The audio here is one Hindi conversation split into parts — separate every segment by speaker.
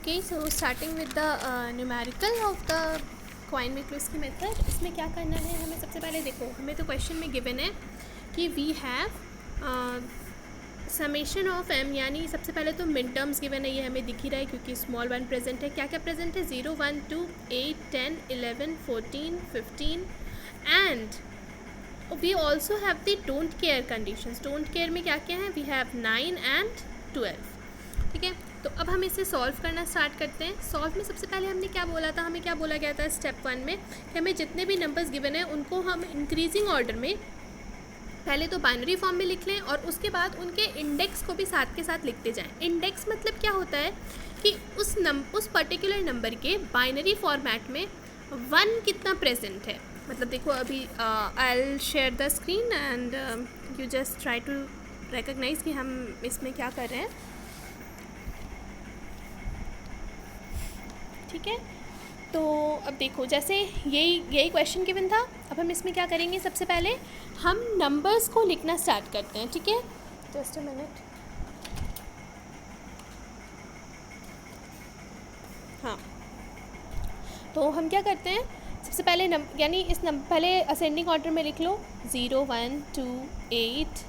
Speaker 1: Okay, so starting with the numerical of the Quine McCluskey method. इसमें क्या करना है हमें? सबसे पहले देखो, हमें तो क्वेश्चन में गिवन है कि we have summation of m, यानी सबसे पहले तो मिड टर्म्स गिवन है, ये हमें दिख ही रहा है क्योंकि स्मॉल वन प्रेजेंट है। क्या क्या प्रेजेंट है? 0, 1, 2, 8, 10, 11, 14, 15 and we also have the don't care conditions. Don't care में क्या क्या है? We have 9 and 12। ठीक है, तो अब हम इसे सॉल्व करना स्टार्ट करते हैं। सॉल्व में सबसे पहले हमने क्या बोला था? हमें क्या बोला गया था स्टेप 1 में कि हमें जितने भी नंबर्स गिवन हैं उनको हम इंक्रीजिंग ऑर्डर में पहले तो बाइनरी फॉर्म में लिख लें और उसके बाद उनके इंडेक्स को भी साथ के साथ लिखते जाएं। इंडेक्स मतलब क्या होता है कि उस पर्टिकुलर नंबर के बाइनरी फॉर्मेट में 1 कितना प्रेजेंट है। मतलब देखो, अभी I will share the screen and you just try to recognise कि हम इसमें क्या कर रहे हैं। ठीक है, तो अब देखो, जैसे यही क्वेश्चन गिवन था। अब हम इसमें क्या करेंगे? सबसे पहले हम नंबर्स को लिखना स्टार्ट करते हैं। ठीक है, जस्ट अ मिनट। हाँ, तो हम क्या करते हैं? सबसे पहले यानी पहले असेंडिंग ऑर्डर में लिख लो 0, 1, 2, 8,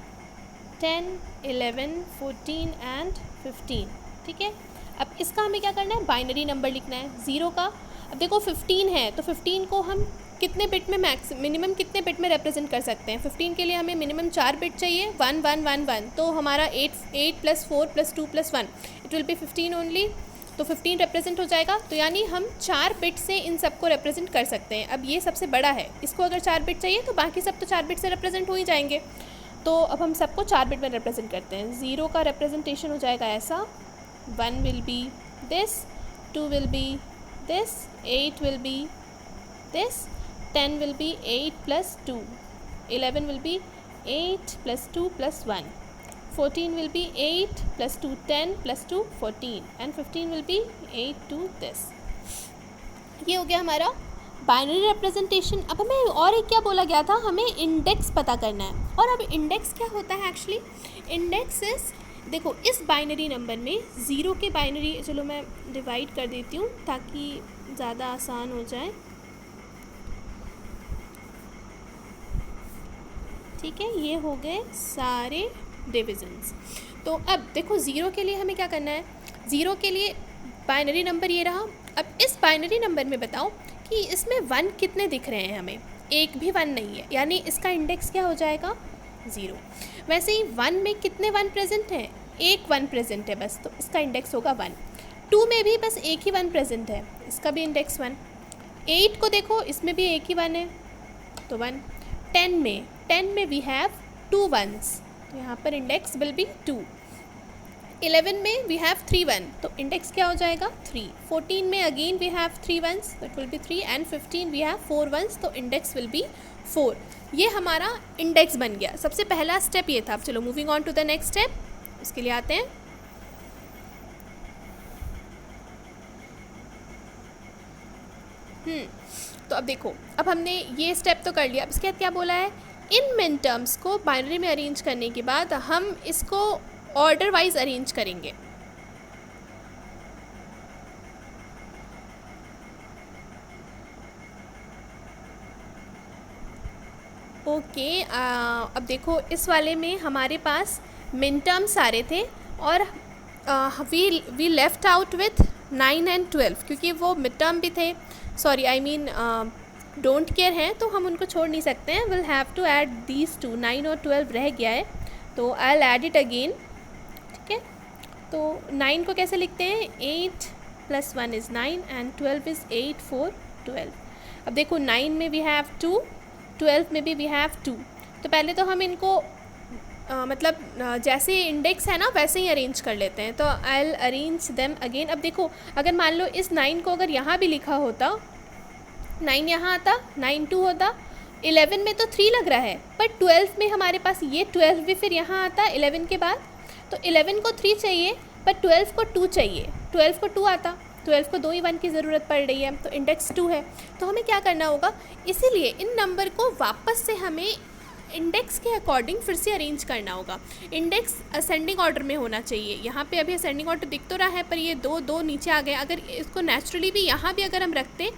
Speaker 1: 10, 11, 14 एंड 15। ठीक है, अब इसका हमें क्या करना है? बाइनरी नंबर लिखना है 0 का। अब देखो 15 है, तो 15 को हम कितने बिट में मिनिमम कितने बिट में रिप्रेजेंट कर सकते हैं? 15 के लिए हमें मिनिमम 4 बिट चाहिए, 1 1 1 1। तो हमारा 8 + 4 + 2 + 1 इट विल बी 15 ओनली। तो 15 रिप्रेजेंट हो जाएगा। तो यानी हम 4 बिट से इन सबको रिप्रेजेंट कर सकते हैं। अब ये सबसे बड़ा है, इसको अगर 4 बिट चाहिए तो बाकी सब तो 4 बिट से रिप्रेजेंट हो ही जाएंगे। तो अब हम सबको 4 बिट में रिप्रेजेंट करते हैं। 0 का रिप्रेजेंटेशन हो जाएगा ऐसा, 1 will be this, 2 will be this, 8 will be this, 10 will be 8 + 2, 11 will be 8 + 2 + 1, 14 will be 8 + 2, 10 + 2 14 and 15 will be 8 to this। ये हो गया हमारा बाइनरी रिप्रेजेंटेशन। अब हमें और एक क्या बोला गया था? हमें इंडेक्स पता करना है। और अब इंडेक्स क्या होता है एक्चुअली? इंडेक्स इज, देखो इस बाइनरी नंबर में 0 के बाइनरी, चलो मैं डिवाइड कर देती हूँ ताकि ज़्यादा आसान हो जाए। ठीक है, ये हो गए सारे डिविजन्स। तो अब देखो 0 के लिए हमें क्या करना है? 0 के लिए बाइनरी नंबर ये रहा। अब इस बाइनरी नंबर में बताओ कि इसमें 1 कितने दिख रहे हैं? हमें एक भी 1 नहीं है, यानी इसका इंडेक्स क्या हो जाएगा? 0। वैसे ही 1 में कितने 1 प्रेजेंट हैं? एक 1 प्रेजेंट है बस, तो इसका इंडेक्स होगा 1। 2 में भी बस एक ही 1 प्रेजेंट है, इसका भी इंडेक्स 1। 8 को देखो, इसमें भी एक ही 1 है तो 1। 10 में वी हैव 2 1s, तो यहाँ पर इंडेक्स विल बी 2। 11 में वी हैव 3 1, तो इंडेक्स क्या हो जाएगा? 3। 14 में again we have 3 1s, that will be 3 and 15 we have 4 1s, तो इंडेक्स विल बी 4। ये हमारा इंडेक्स बन गया। सबसे पहला स्टेप ये था। अब चलो moving on to the next step, उसके लिए आते हैं। तो अब देखो, अब हमने ये स्टेप तो कर लिया। अब इसके बाद क्या बोला है? इन मिन टर्म्स को बाइनरी में अरेंज करने के बाद हम इसको ऑर्डर वाइज अरेंज करेंगे। ओके, अब देखो इस वाले में हमारे पास मिन टर्म सारे थे और we left out with 9 and 12 क्योंकि वो मिड टर्म भी थे, sorry I mean don't care हैं, तो हम उनको छोड़ नहीं सकते हैं। Will have to add these 2, 9 और 12 रह गया है, तो I will add it again. ठीक है, तो 9 को कैसे लिखते हैं? 8 + 1 is 9 एंड 12 is 8 4 12। अब देखो 9 में वी हैव 2, 12 में भी वी हैव 2। तो पहले तो हम इनको मतलब जैसे इंडेक्स है ना वैसे ही अरेंज कर लेते हैं। तो I will arrange them again. अब देखो, अगर मान लो इस 9 को अगर यहाँ भी लिखा होता, 9 यहाँ आता, 9 2 होता। 11 में तो 3 लग रहा है, पर 12 में हमारे पास ये 12 भी फिर यहाँ आता 11 के बाद। तो 11 को 3 चाहिए पर 12 को 2 चाहिए, 12 को 2 आता, 12 को 2 ही 1 की ज़रूरत पड़ रही है, तो इंडेक्स 2 है। तो हमें क्या करना होगा? इसीलिए इन नंबर को वापस से हमें इंडेक्स के अकॉर्डिंग फिर से अरेंज करना होगा। इंडेक्स असेंडिंग ऑर्डर में होना चाहिए। यहाँ पे अभी असेंडिंग ऑर्डर दिख तो रहा है, पर ये दो नीचे आ गए। अगर इसको नेचुरली भी यहाँ भी अगर हम रखते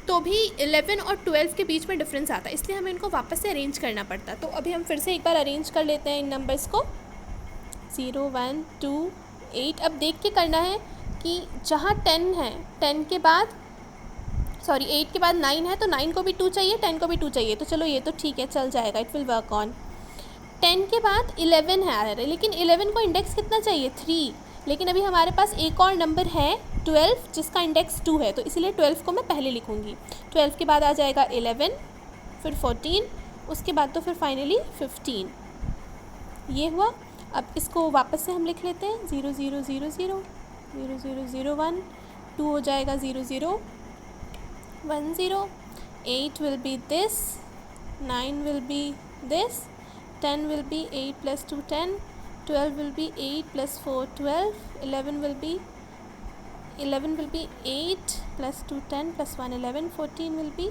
Speaker 1: तो भी 11 और 12 के बीच में डिफरेंस आता, इसलिए हमें इनको वापस से अरेंज करना पड़ता। तो अभी हम फिर से एक बार अरेंज कर लेते हैं इन नंबर्स को, 0 1 2 8। अब देख के करना है कि जहाँ 10 है, 10 के बाद 8 के बाद 9 है, तो 9 को भी 2 चाहिए, 10 को भी 2 चाहिए। तो चलो ये तो ठीक है, चल जाएगा, इट विल वर्क ऑन। 10 के बाद 11 है आ रहा है, लेकिन 11 को इंडेक्स कितना चाहिए, 3। लेकिन अभी हमारे पास एक और नंबर है 12 जिसका इंडेक्स 2 है, तो इसीलिए 12 को मैं पहले लिखूँगी। 12 के बाद आ जाएगा 11, फिर 14, उसके बाद तो फिर फाइनली 15। ये हुआ। अब इसको वापस से हम लिख लेते हैं, 0 0 0 0 0 0 0 1, 2 हो जाएगा 0 0 1 0, 8 will be this, 9 will be this, 10 will be 8 plus 2 10, 12 will be 8 plus 4 12, 11 will be 8 plus 2 10 plus 1 11, 14 will be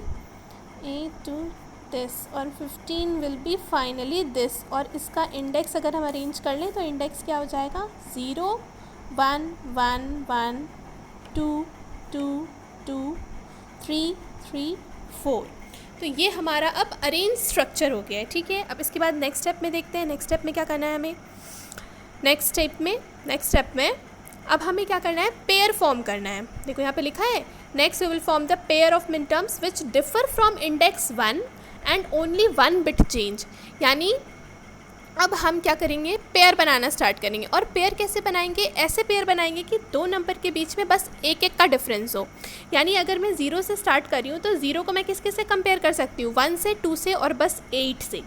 Speaker 1: 8 to this और 15 will be finally this। और इसका इंडेक्स अगर हम अरेंज कर लें तो इंडेक्स क्या हो जाएगा, 0 1 1 1 2 2 2 3 3 4। तो ये हमारा अब अरेंज स्ट्रक्चर हो गया है, ठीक है। अब इसके बाद नेक्स्ट स्टेप में देखते हैं, नेक्स्ट स्टेप में क्या करना है हमें। नेक्स्ट स्टेप में अब हमें क्या करना है, पेयर फॉर्म करना है। देखो यहाँ पे लिखा है, next we will form the pair of minterms which differ from index 1 and only 1 bit change. यानी अब हम क्या करेंगे, पेयर बनाना स्टार्ट करेंगे। और पेयर कैसे बनाएंगे, ऐसे पेयर बनाएंगे कि दो नंबर के बीच में बस एक एक का डिफरेंस हो। यानी अगर मैं 0 से स्टार्ट कर रही हूँ तो 0 को मैं किसके से कंपेयर कर सकती हूँ, 1 से, 2 से और बस 8 से।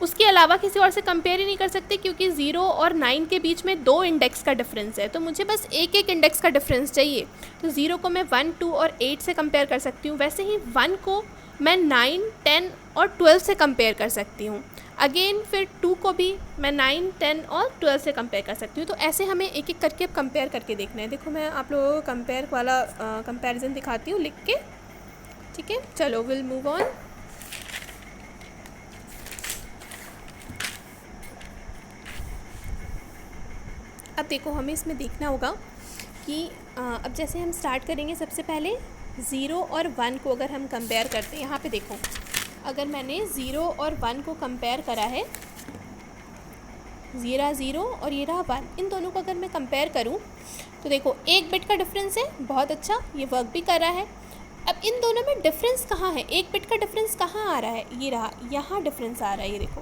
Speaker 1: उसके अलावा किसी और से कंपेयर ही नहीं कर सकते, क्योंकि 0 और 9 के बीच में 2 इंडेक्स का डिफरेंस है, तो मुझे बस एक एक इंडेक्स का डिफरेंस चाहिए। तो 0 को मैं 1 2 और 8 से कंपेयर कर सकती हूँ, वैसे ही 1 को मैं 9 10 और 12 से कंपेयर कर सकती हूँ। अगेन फिर 2 को भी मैं 9 10 और 12 से कंपेयर कर सकती हूँ। तो ऐसे हमें एक एक करके कंपेयर करके देखना है। देखो मैं आप लोगों को कंपेयर वाला कंपैरिजन दिखाती हूँ लिख के, ठीक है। चलो विल मूव ऑन। अब देखो हमें इसमें देखना होगा कि अब जैसे हम स्टार्ट करेंगे, सबसे पहले 0 और 1 को अगर हम कंपेयर करते हैं, यहाँ पे देखो अगर मैंने 0 और 1 को कंपेयर करा है, 0 और ये रहा 1, इन दोनों को अगर मैं कंपेयर करूँ तो देखो 1 बिट का डिफरेंस है, बहुत अच्छा, ये वर्क भी कर रहा है। अब इन दोनों में डिफरेंस कहाँ है, 1 बिट का डिफरेंस कहाँ आ रहा है, ये रहा, यहाँ डिफरेंस आ रहा है, ये देखो,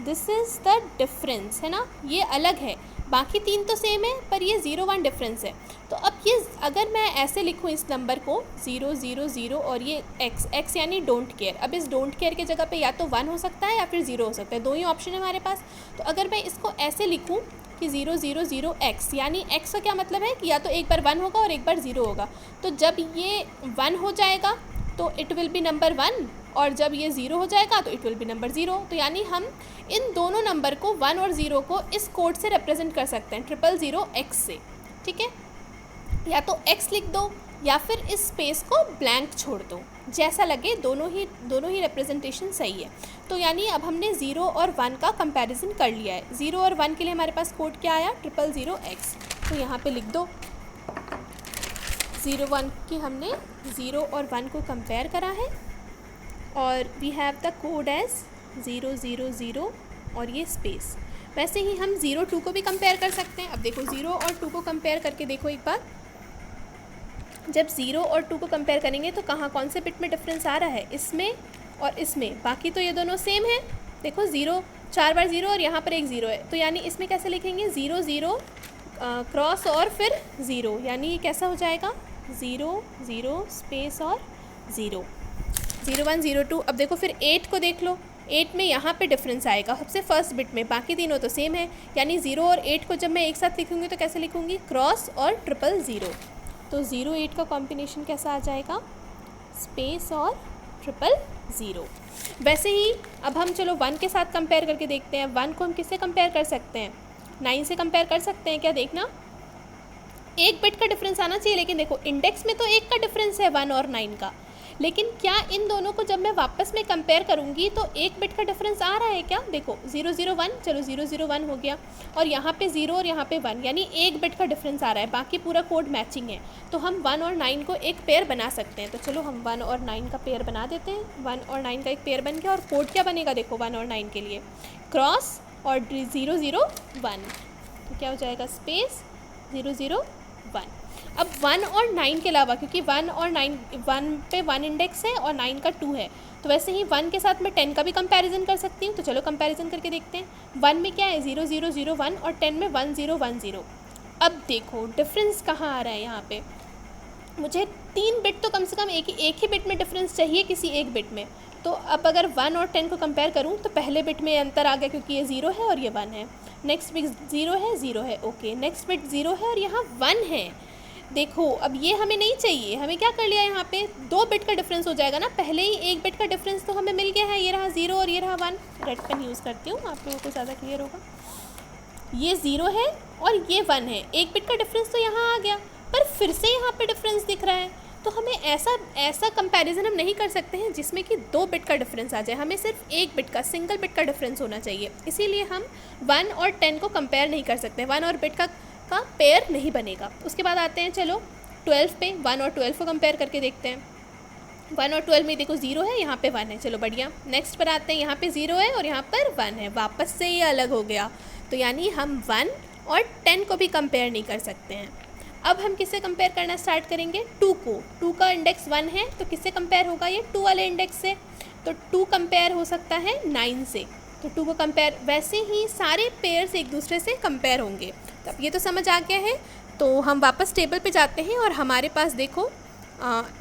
Speaker 1: दिस इज़ द डिफरेंस, है ना, ये अलग है। बाकी 3 तो सेम है, पर ये 0 1 डिफरेंस है। तो अब ये अगर मैं ऐसे लिखूँ इस नंबर को 0 0 0 और ये x यानी डोंट केयर। अब इस डोंट केयर की जगह पे या तो 1 हो सकता है या फिर 0 हो सकता है, दो ही ऑप्शन है हमारे पास। तो अगर मैं इसको ऐसे लिखूँ कि 0 0 0 x, यानी x का क्या मतलब है कि या तो एक बार 1 होगा और एक बार 0 होगा। तो जब ये 1 हो जाएगा तो इट विल बी नंबर 1, और जब ये 0 हो जाएगा तो इट विल बी नंबर 0। तो यानी हम इन दोनों नंबर को 1 और 0 को इस कोड से रिप्रेजेंट कर सकते हैं, 000 x से, ठीक है। या तो x लिख दो या फिर इस स्पेस को ब्लैंक छोड़ दो, जैसा लगे, दोनों ही रिप्रेजेंटेशन सही है। तो यानी अब हमने 0 और 1 का कंपैरिजन कर लिया है। 0 और 1 के लिए हमारे पास कोड क्या आया, 000 x। तो यहाँ पे लिख दो 0 1 की हमने 0 और 1 को कंपेयर करा है, और we have the code as 0 0 0 और ये स्पेस। वैसे ही हम 0 2 को भी कंपेयर कर सकते हैं। अब देखो 0 और 2 को कंपेयर करके देखो एक बार, जब 0 और 2 को कंपेयर करेंगे तो कौन से बिट में डिफरेंस आ रहा है, इसमें और इसमें। बाकी तो ये दोनों सेम है, देखो 0 4 बार 0 और यहाँ पर एक 0 है। तो यानी इसमें कैसे लिखेंगे, 0 0 क्रॉस और फिर 0, यानी ये कैसा हो जाएगा, 0 0 स्पेस और 0 0 1 0 2। अब देखो फिर 8 को देख लो, 8 में यहाँ पे डिफरेंस आएगा सबसे फर्स्ट बिट में, बाकी तीनों तो सेम है। यानी 0 और 8 को जब मैं एक साथ लिखूँगी तो कैसे लिखूँगी, क्रॉस और 000। तो 0 8 का कॉम्बिनेशन कैसा आ जाएगा, स्पेस और 000। वैसे ही अब हम चलो 1 के साथ कंपेयर करके देखते हैं। 1 को हम किससे कंपेयर कर सकते हैं, 9 से कंपेयर कर सकते हैं क्या, देखना 1 बिट का डिफरेंस आना चाहिए। लेकिन देखो इंडेक्स में तो 1 का डिफरेंस है 1 और 9 का, लेकिन क्या इन दोनों को जब मैं वापस में कंपेयर करूँगी तो एक बिट का डिफरेंस आ रहा है क्या? देखो 0 0 1, चलो 0 0 1 हो गया, और यहाँ पे 0 और यहाँ पे 1, यानी एक बिट का डिफरेंस आ रहा है, बाकी पूरा कोड मैचिंग है। तो हम 1 और 9 को एक पेयर बना सकते हैं। तो चलो हम 1 और 9 का पेयर बना देते हैं। 1 और 9 का एक पेयर बन गया, और कोड क्या बनेगा देखो 1 और 9 के लिए, क्रॉस और 0 0 1, तो क्या हो जाएगा स्पेस 0 0 1। अब 1 और 9 के अलावा, क्योंकि 1 और 9, 1 पे 1 इंडेक्स है और 9 का 2 है, तो वैसे ही 1 के साथ मैं 10 का भी कंपैरिजन कर सकती हूँ। तो चलो कंपैरिजन करके देखते हैं। 1 में क्या है 0 0 0 1, और 10 में 1 0 1 0। अब देखो डिफरेंस कहाँ आ रहा है यहाँ पे, मुझे 3 बिट तो कम से कम एक ही बिट में डिफरेंस चाहिए किसी एक बिट में। तो अब अगर 1 और 10 को कंपेयर करूँ तो पहले बिट में अंतर आ गया, क्योंकि ये 0 है और ये 1 है। नेक्स्ट बिट 0 है, ओके। नेक्स्ट बिट 0 है और यहाँ 1 है। देखो अब ये हमें नहीं चाहिए, हमें क्या कर लिया यहाँ पे 2 बिट का डिफरेंस हो जाएगा ना, पहले ही 1 बिट का डिफरेंस तो हमें मिल गया है। ये रहा 0 और ये रहा 1। रेड पेन यूज़ करती हूँ, आप लोगों को ज़्यादा क्लियर होगा। ये 0 है और ये 1 है, 1 बिट का डिफरेंस तो यहाँ आ गया, पर फिर से यहाँ पे डिफरेंस दिख रहा है। तो हमें ऐसा कंपैरिजन हम नहीं कर सकते हैं जिसमें कि 2 बिट का डिफरेंस आ जाए, हमें सिर्फ 1 बिट का, सिंगल बिट का डिफरेंस होना चाहिए। इसीलिए हम 1 और 10 को कंपेयर नहीं कर सकते, 1 और बिट का पेयर नहीं बनेगा। उसके बाद आते हैं चलो 12 पे, 1 और 12 को कंपेयर करके देखते हैं। 1 और 12 में देखो 0 है, यहाँ पे 1 है, चलो बढ़िया। नेक्स्ट पर आते हैं, यहाँ पे 0 है और यहाँ पर 1 है, वापस से ये अलग हो गया। तो यानी हम 1 और 10 को भी कंपेयर नहीं कर सकते हैं। अब हम किससे कंपेयर करना स्टार्ट करेंगे? 2 को। 2 का इंडेक्स 1 है, तो किससे कंपेयर होगा? ये 2 वाले इंडेक्स से। तो 2 कंपेयर हो सकता है 9 से, तो 2 को कंपेयर, वैसे ही सारे पेयर्स एक दूसरे से कंपेयर होंगे। तब ये तो समझ आ गया है। तो हम वापस टेबल पे जाते हैं और हमारे पास देखो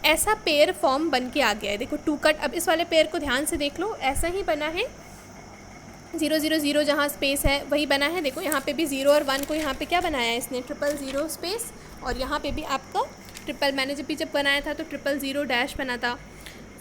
Speaker 1: ऐसा पेयर फॉर्म बन के आ गया है। देखो 2 कट, अब इस वाले पेयर को ध्यान से देख लो, ऐसा ही बना है। 0 0 0 जहाँ स्पेस है वही बना है। देखो यहाँ पे भी 0 और 1 को यहाँ पे क्या बनाया है इसने, 0 0 स्पेस, और यहाँ पे भी आपका ट्रिपल, मैंने जब बनाया था तो 0 0 डैश बना था।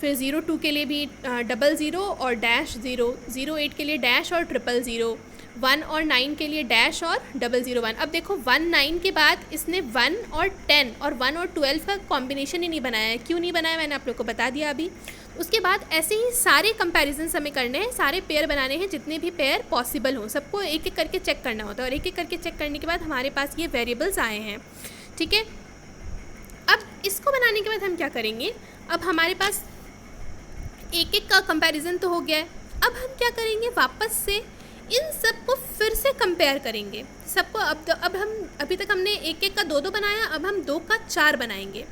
Speaker 1: फिर 0 2 के लिए भी 0 0 और डैश 0, 0 8 के लिए डैश और 0 0, 1 और 9 के लिए डैश और 0 0 1। अब देखो 1 9 के बाद इसने 1 और 10 और 1 और 12 का कॉम्बिनेशन ही नहीं बनाया है। क्यों नहीं बनाया मैंने आप लोग को बता दिया अभी। उसके बाद ऐसे ही सारे कंपैरिजन्स हमें करने हैं, सारे पेयर बनाने हैं, जितने भी पेयर पॉसिबल हों, सबको एक एक करके चेक करना होता है। और एक एक करके चेक करने के बाद हमारे पास ये वेरिएबल्स आए हैं, ठीक है। अब इसको बनाने के बाद हम क्या करेंगे, अब हमारे पास एक एक का कंपैरिजन तो हो गया है। अब हम क्या करेंगे, वापस से इन सब को फिर से कंपेयर करेंगे सबको। अब हम अभी तक हमने एक एक का 2 2 बनाया, अब हम 2 का 4 बनाएंगे।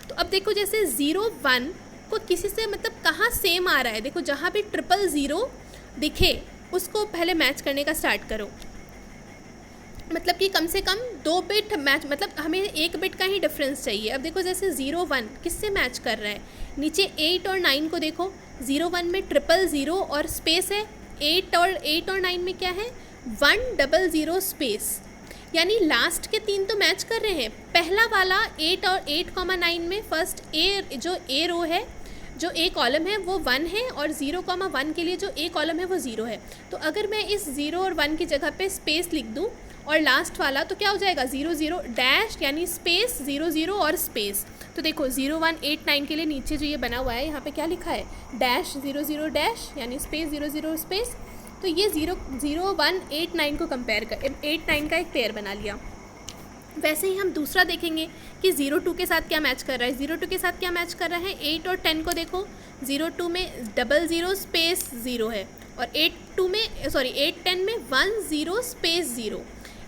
Speaker 1: तो अब देखो जैसे 0 1 को किसी से मतलब कहाँ सेम आ रहा है, देखो जहाँ भी 0 0 दिखे उसको पहले मैच करने का स्टार्ट करो। मतलब कि कम से कम 2 बिट मैच, मतलब हमें 1 बिट का ही डिफरेंस चाहिए। अब देखो जैसे 0 1 किससे मैच कर रहा है, नीचे 8 और 9 को देखो, 0 1 में 0 0 और स्पेस है, 8 और 9 में क्या है 1 0 0 स्पेस, यानी लास्ट के 3 तो मैच कर रहे हैं। पहला वाला 8 और 8,9 में फर्स्ट जो ए रो है, जो ए कॉलम है वो 1 है, और 0,1 के लिए जो ए कॉलम है वो 0 है। तो अगर मैं इस 0 और 1 की जगह पे स्पेस लिख दूँ और लास्ट वाला, तो क्या हो जाएगा 0 0 डैश, यानी स्पेस 0 0 और स्पेस। तो देखो 0 1 8 9 के लिए नीचे जो ये बना हुआ है यहाँ पे क्या लिखा है, डैश 0 0 डैश, यानी स्पेस 0 0 स्पेस। तो ये 0 0 1 8 9 को कंपेयर कर 8 9 का एक पेयर बना लिया। वैसे ही हम दूसरा देखेंगे कि 0 2 के साथ क्या मैच कर रहा है। 0 2 के साथ क्या मैच कर रहा है, 8 और 10 को देखो, 0 2 में 0 0 स्पेस 0 है, और 8 10 में 1 0 स्पेस 0,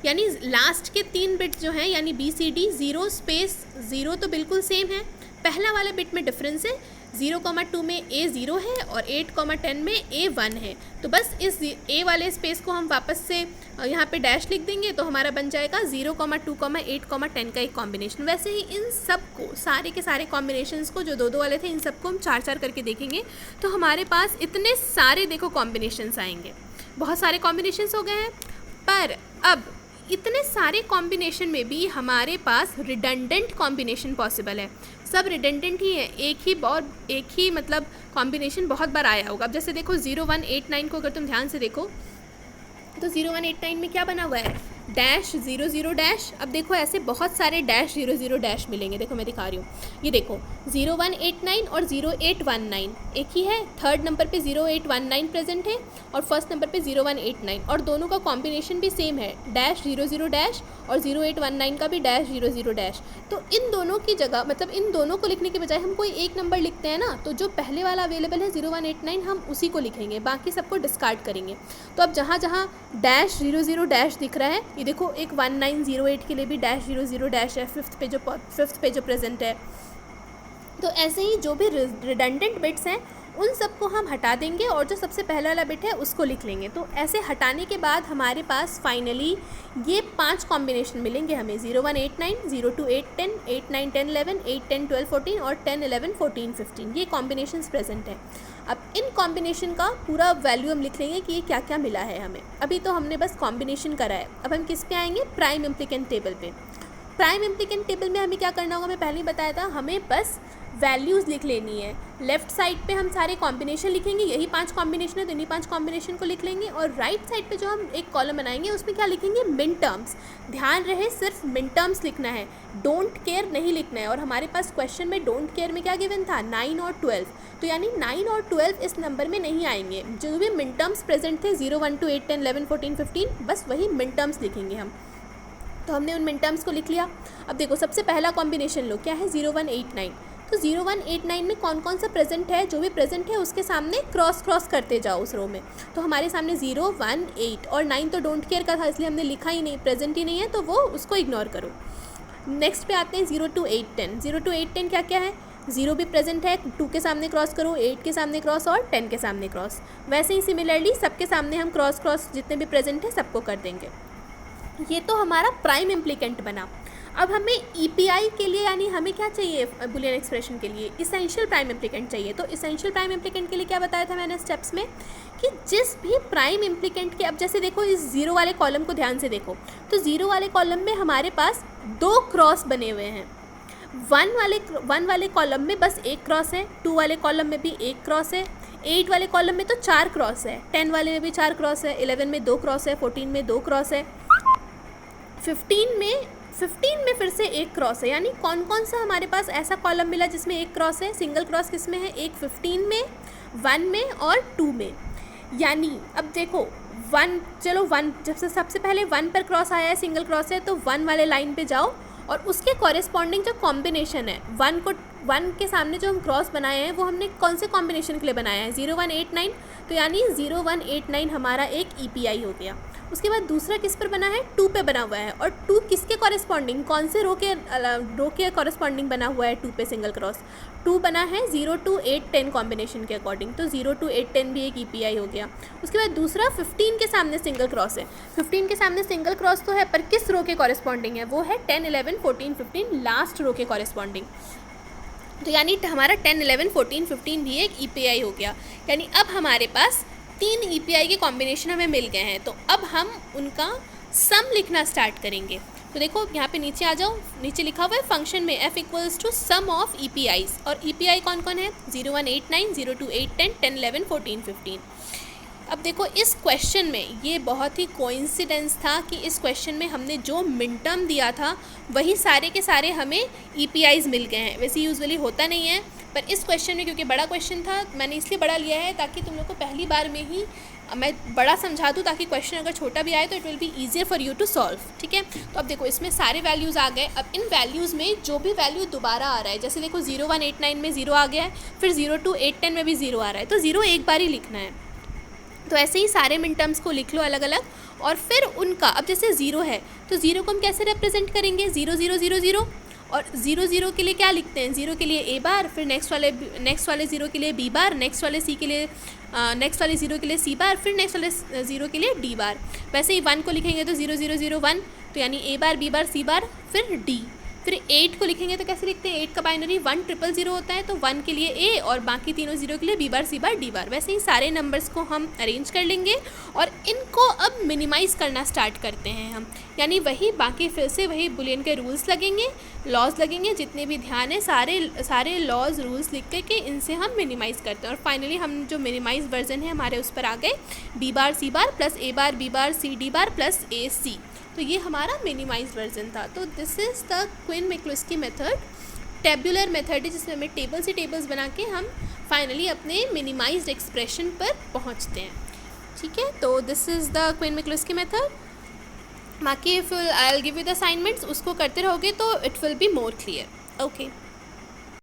Speaker 1: यानी लास्ट के 3 बिट जो हैं यानी BCD 0 स्पेस 0 तो बिल्कुल सेम है। पहला वाला बिट में डिफरेंस है, 0,2 में A 0 है और 8,10 में A 1 है। तो बस इस A वाले स्पेस को हम वापस से यहाँ पे डैश लिख देंगे, तो हमारा बन जाएगा 0,2, 8,10 का एक कॉम्बिनेशन। वैसे ही इन सब को, सारे के सारे कॉम्बिनेशंस को जो 2 2 वाले थे, इन सबको हम 4 4 करके देखेंगे, तो हमारे पास इतने सारे देखो कॉम्बिनेशंस आएंगे। बहुत सारे कॉम्बिनेशंस हो गए हैं, पर अब इतने सारे कॉम्बिनेशन में भी हमारे पास रिडंडेंट कॉम्बिनेशन पॉसिबल है। सब रिडंडेंट ही है, एक ही मतलब कॉम्बिनेशन बहुत बार आया होगा। अब जैसे देखो 0 1 8 9 को अगर तुम ध्यान से देखो तो 0 1 8 9 में क्या बना हुआ है, डैश 0 0 डैश। अब देखो ऐसे बहुत सारे डैश 0 0 डैश मिलेंगे, देखो मैं दिखा रही हूँ, ये देखो 0189 और 0819 एक ही है, थर्ड नंबर पे 0819 प्रेजेंट है और फर्स्ट नंबर पे 0189, और दोनों का कॉम्बिनेशन भी सेम है, डैश 0 0 डैश और 0819 का भी डैश 0 0 डैश। तो इन दोनों की जगह, मतलब इन दोनों को लिखने के बजाय हम कोई एक नंबर लिखते हैं ना, तो जो पहले वाला अवेलेबल है 0189 हम उसी को लिखेंगे, बाकी सबको डिस्कार्ड करेंगे। तो अब जहाँ जहाँ डैश 0 0 डैश दिख रहा है, ये देखो एक 1908 के लिए भी डैश 0 0 डैश है, फिफ्थ पे जो प्रेजेंट है। तो ऐसे ही जो भी रिडंडेंट बिट्स हैं उन सबको हम हटा देंगे और जो सबसे पहला वाला बिट है उसको लिख लेंगे। तो ऐसे हटाने के बाद हमारे पास फाइनली ये 5 कॉम्बिनेशन मिलेंगे हमें, 0189, 02 8 10, 8 9 10 11, 8 10 12 14 और 10 11 14 15, ये कॉम्बिनेशंस प्रेजेंट हैं। अब इन कॉम्बिनेशन का पूरा वैल्यू हम लिख लेंगे कि ये क्या क्या मिला है हमें। अभी तो हमने बस कॉम्बिनेशन करा है, अब हम किस पे आएंगे, प्राइम इम्प्लिकेंट टेबल पे। प्राइम इम्प्लिकेंट टेबल में हमें क्या करना होगा, मैं पहले ही बताया था, हमें बस वैल्यूज़ लिख लेनी है। लेफ्ट साइड पे हम सारे कॉम्बिनेशन लिखेंगे, यही 5 कॉम्बिनेशन है तो इन्हीं 5 कॉम्बिनेशन को लिख लेंगे, और राइट साइड पे जो हम एक कॉलम बनाएंगे उसमें क्या लिखेंगे, मिन टर्म्स। ध्यान रहे सिर्फ मिन टर्म्स लिखना है, डोंट केयर नहीं लिखना है। और हमारे पास क्वेश्चन में डोंट केयर में क्या गिवन था, 9 और 12, तो यानी 9 और 12 इस नंबर में नहीं आएंगे। जो भी मिन टर्म्स प्रेजेंट थे 0 1 2 8 10 11 14 15, बस वही मिन टर्म्स लिखेंगे हम। तो हमने उन मिन टर्म्स को लिख लिया। अब देखो सबसे पहला कॉम्बिनेशन लो, क्या है, 0189। तो 0189 में कौन कौन सा प्रेजेंट है, जो भी प्रेजेंट है उसके सामने क्रॉस करते जाओ उस रो में। तो हमारे सामने 0 1 8 और 9 तो डोंट केयर का था इसलिए हमने लिखा ही नहीं, प्रेजेंट ही नहीं है तो वो उसको इग्नोर करो। नेक्स्ट पे आते हैं 02 8 10। 02 8 10 क्या क्या है, 0 भी प्रेजेंट है, 2 के सामने क्रॉस करो, 8 के सामने क्रॉस और 10 के सामने क्रॉस। वैसे ही सिमिलरली सबके सामने हम क्रॉस जितने भी प्रेजेंट है सबको कर देंगे। ये तो हमारा प्राइम इम्प्लिकेंट बना। अब हमें ईपीआई के लिए, यानी हमें क्या चाहिए बुलियन एक्सप्रेशन के लिए, इसेंशियल प्राइम इम्प्लिकेंट चाहिए। तो इसेंशियल प्राइम इम्प्लिकेंट के लिए क्या बताया था मैंने स्टेप्स में, कि जिस भी प्राइम इम्प्लिकेंट के, अब जैसे देखो इस 0 वाले कॉलम को ध्यान से देखो, तो 0 वाले कॉलम में हमारे पास 2 क्रॉस बने हुए हैं। 1 वाले कॉलम में बस 1 क्रॉस है, 2 वाले कॉलम में भी 1 क्रॉस है, 8 वाले कॉलम में तो 4 क्रॉस है, 10 वाले में भी 4 क्रॉस है, 11 में 2 क्रॉस है, 14 में 2 क्रॉस है, 15 में फिर से 1 क्रॉस है। यानी कौन कौन सा हमारे पास ऐसा कॉलम मिला जिसमें 1 क्रॉस है, सिंगल क्रॉस किस में है, एक 15 में, 1 में और 2 में। यानी अब देखो 1, चलो 1 जब से सबसे पहले 1 पर क्रॉस आया है, सिंगल क्रॉस है, तो 1 वाले लाइन पे जाओ और उसके कॉरेस्पॉन्डिंग जो कॉम्बिनेशन है, 1 के सामने जो हम क्रॉस बनाए हैं वो हमने कौन से कॉम्बिनेशन के लिए बनाया है, 0189, तो यानी 0189 हमारा एक ईपीआई हो गया। उसके बाद दूसरा किस पर बना है, 2 पे बना हुआ है, और 2 किसके कॉरेस्पॉन्डिंग, कौन से रो के कॉरेस्पॉन्डिंग बना हुआ है 2 पे सिंगल क्रॉस, 2 बना है 0 2 8 10 कॉम्बिनेशन के अकॉर्डिंग, तो 0 2 8 10 भी एक ईपीआई हो गया। उसके बाद दूसरा 15 के सामने सिंगल क्रॉस है, 15 के सामने सिंगल क्रॉस तो है पर किस रो के कॉरेस्पॉन्डिंग है, वो है 10 11 14 15 लास्ट रो के कॉरेस्पॉन्डिंग। तो यानी हमारा 10 11 14 15 भी एक ईपीआई हो गया। यानी अब हमारे पास 3 ईपीआई के कॉम्बिनेशन हमें मिल गए हैं। तो अब हम उनका सम लिखना स्टार्ट करेंगे। तो देखो यहाँ पे नीचे आ जाओ, नीचे लिखा हुआ है फंक्शन में f equals to sum of EPIs, और ईपीआई कौन कौन है, 0189, 02 8 10, 10 11 14 15। अब देखो इस क्वेश्चन में ये बहुत ही कोइंसिडेंस था कि इस क्वेश्चन में हमने जो मिन टर्म दिया था वही सारे के सारे हमें ईपीआईज मिल गए हैं। वैसे यूजुअली होता नहीं है, पर इस क्वेश्चन में क्योंकि बड़ा क्वेश्चन था मैंने इसलिए बड़ा लिया है ताकि तुम लोग को पहली बार में ही मैं बड़ा समझा दूँ, ताकि क्वेश्चन अगर छोटा भी आए तो it will be easier for you to solve. ठीक है, तो अब देखो इसमें सारे वैल्यूज़ आ गए। अब इन वैल्यूज़ में जो भी वैल्यू दोबारा आ रहा है, जैसे देखो 0189 में 0 आ गया है, फिर 02 8 10 में भी 0 आ रहा है, तो 0 एक बार ही लिखना है। तो ऐसे ही सारे मिन टर्म्स को लिख लो अलग अलग, और फिर उनका, अब जैसे 0 है तो 0 को हम कैसे रिप्रेजेंट करेंगे, 0 0 0 0, और 0 0 के लिए क्या लिखते हैं, 0 के लिए ए बार, फिर नेक्स्ट वाले 0 के लिए बी बार, नेक्स्ट वाले 0 के लिए सी बार, फिर नेक्स्ट वाले 0 के लिए डी बार। वैसे ही 1 को लिखेंगे तो 0 0 0 1, तो यानी ए बार बी बार सी बार फिर डी। फिर 8 को लिखेंगे तो कैसे लिखते हैं, 8 का बाइनरी 1 0 0 होता है, तो 1 के लिए ए और बाकी तीनों 0 के लिए बी बार सी बार डी बार। वैसे ही सारे नंबर्स को हम अरेंज कर लेंगे और इनको अब मिनिमाइज़ करना स्टार्ट करते हैं हम, यानी वही बाकी फिर से वही बुलियन के रूल्स लगेंगे, लॉज लगेंगे, जितने भी ध्यान है सारे लॉज रूल्स लिख के इनसे हम मिनिमाइज़ करते हैं। और फाइनली हम जो मिनिमाइज वर्जन है हमारे उस पर आ गए, b bar c bar plus a bar b bar c d bar plus a c, तो ये हमारा मिनिमाइज्ड वर्जन था। तो this is the Quine McCluskey method, tabular method है जिसमें हमें टेबल से टेबल्स बना के हम फाइनली अपने मिनिमाइज्ड एक्सप्रेशन पर पहुंचते हैं। ठीक है, तो this is the Quine McCluskey method. बाकी if I will give you the assignments, उसको करते रहोगे तो it will be more clear. Okay.